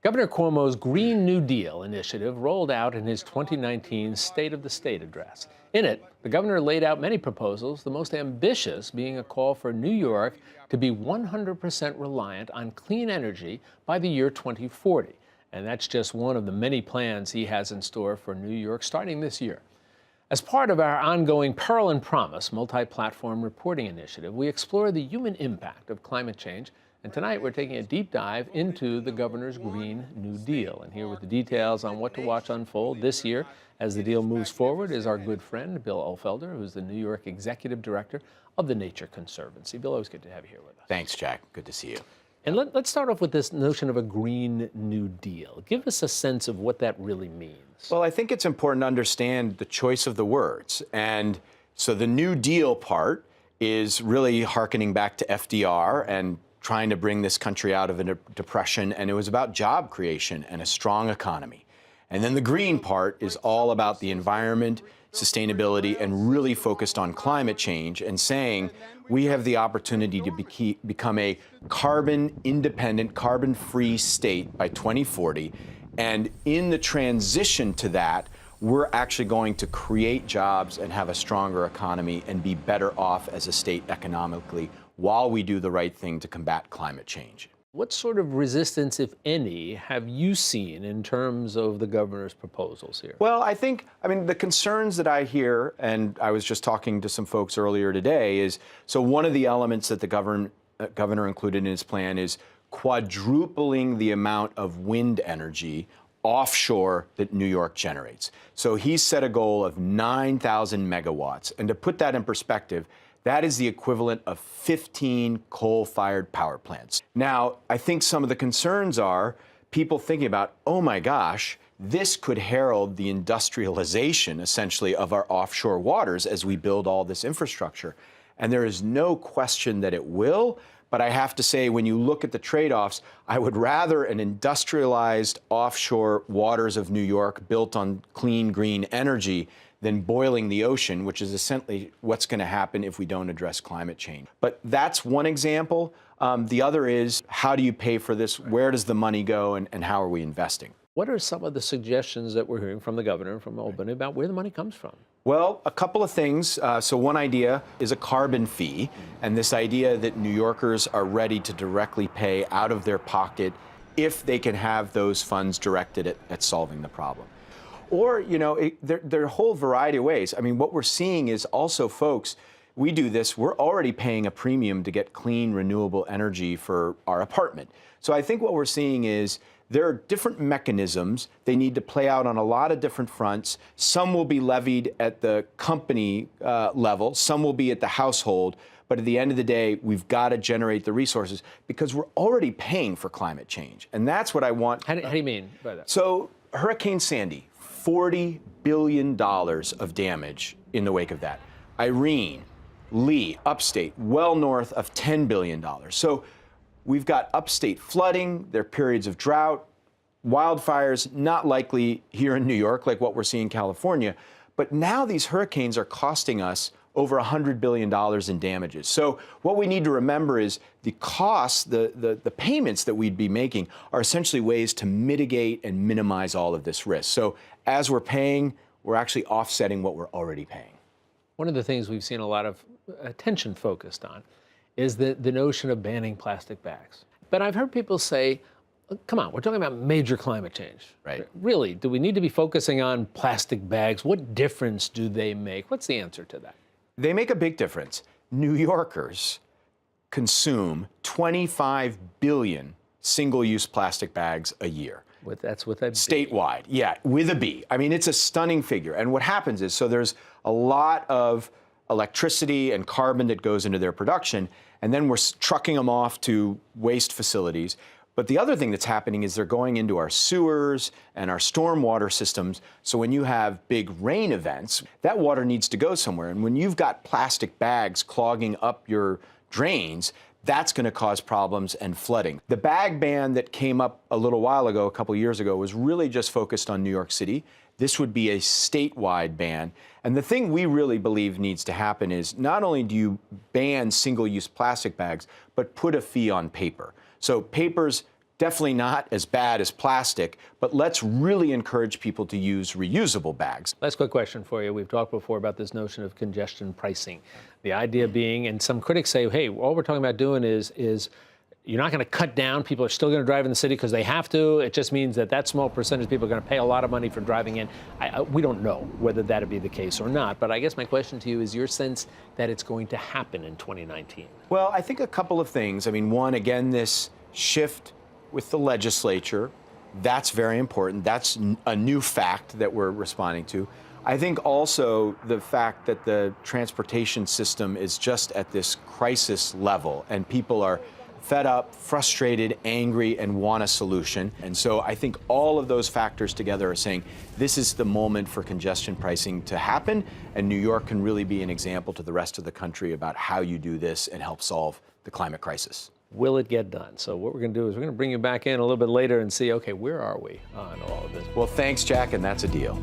Governor Cuomo's Green New Deal initiative rolled out in his 2019 State of the State address. In it, the governor laid out many proposals, the most ambitious being a call for New York to be 100% reliant on clean energy by the year 2040. And that's just one of the many plans he has in store for New York starting this year. As part of our ongoing Peril and Promise multi-platform reporting initiative, we explore the human impact of climate change. And tonight, we're taking a deep dive into the governor's Green New Deal. And here with the details on what to watch unfold this year as the deal moves forward is our good friend, Bill Ulfelder, who's the New York Executive Director of the Nature Conservancy. Bill, always good to have you here with us. Thanks, Jack. Good to see you. And let's start off with this notion of a Green New Deal. Give us a sense of what that really means. Well, I think it's important to understand the choice of the words. And so the New Deal part is really hearkening back to FDR and trying to bring this country out of a depression, and it was about job creation and a strong economy. And then the green part is all about the environment, sustainability, and really focused on climate change and saying we have the opportunity to become a carbon-independent, carbon-free state by 2040. And in the transition to that, we're actually going to create jobs and have a stronger economy and be better off as a state economically while we do the right thing to combat climate change. What sort of resistance, if any, have you seen in terms of the governor's proposals here? Well, I mean, the concerns that I hear, and I was just talking to some folks earlier today, is so one of the elements that the governor included in his plan is quadrupling the amount of wind energy offshore that New York generates. So he set a goal of 9,000 megawatts. And to put that in perspective, that is the equivalent of 15 coal-fired power plants. Now, I think some of the concerns are people thinking about, oh my gosh, this could herald the industrialization, essentially, of our offshore waters as we build all this infrastructure. And there is no question that it will. But I have to say, when you look at the trade-offs, I would rather an industrialized offshore waters of New York built on clean, green energy than boiling the ocean, which is essentially what's going to happen if we don't address climate change. But that's one example. The other is, how do you pay for this? Where does the money go, and how are we investing? What are some of the suggestions that we're hearing from the governor and from Albany about where the money comes from? Well, a couple of things. So one idea is a carbon fee, and this idea that New Yorkers are ready to directly pay out of their pocket if they can have those funds directed at solving the problem. Or, you know, there are a whole variety of ways. I mean, what we're seeing is also, folks, we do this, we're already paying a premium to get clean, renewable energy for our apartment. So I think what we're seeing is there are different mechanisms. They need to play out on a lot of different fronts. Some will be levied at the company level, some will be at the household. But at the end of the day, we've got to generate the resources because we're already paying for climate change. And that's what I want. How do you mean by that? So Hurricane Sandy, $40 billion of damage in the wake of that. Irene, Lee, upstate, well north of $10 billion. So we've got upstate flooding, there are periods of drought, wildfires, not likely here in New York like what we're seeing in California. But now these hurricanes are costing us over $100 billion in damages. So what we need to remember is the costs, the payments that we'd be making are essentially ways to mitigate and minimize all of this risk. So as we're paying, we're actually offsetting what we're already paying. One of the things we've seen a lot of attention focused on is the notion of banning plastic bags. But I've heard people say, come on, we're talking about major climate change. Right. Really, do we need to be focusing on plastic bags? What difference do they make? What's the answer to that? They make a big difference. New Yorkers consume 25 billion single-use plastic bags a year. That's with a B. Statewide, yeah, with a B. I mean, it's a stunning figure. And what happens is, so there's a lot of electricity and carbon that goes into their production, and then we're trucking them off to waste facilities. But the other thing that's happening is they're going into our sewers and our stormwater systems. So when you have big rain events, that water needs to go somewhere. And when you've got plastic bags clogging up your drains, that's going to cause problems and flooding. The bag ban that came up a little while ago, a couple years ago, was really just focused on New York City. This would be a statewide ban. And the thing we really believe needs to happen is not only do you ban single-use plastic bags, but put a fee on paper. So paper's definitely not as bad as plastic, but let's really encourage people to use reusable bags. Last quick question for you. We've talked before about this notion of congestion pricing. The idea being, and some critics say, hey, all we're talking about doing is you're not going to cut down. People are still going to drive in the city because they have to. It just means that small percentage of people are going to pay a lot of money for driving in. We don't know whether that'd be the case or not. But I guess my question to you is your sense that it's going to happen in 2019? Well, I think a couple of things. I mean, one, again, this shift with the legislature, that's very important. That's a new fact that we're responding to. I think also the fact that the transportation system is just at this crisis level and people are fed up, frustrated, angry, and want a solution. And so I think all of those factors together are saying this is the moment for congestion pricing to happen, and New York can really be an example to the rest of the country about how you do this and help solve the climate crisis. Will it get done? So what we're going to do is we're going to bring you back in a little bit later and see, okay, where are we on all of this? Well, thanks, Jack, and that's a deal.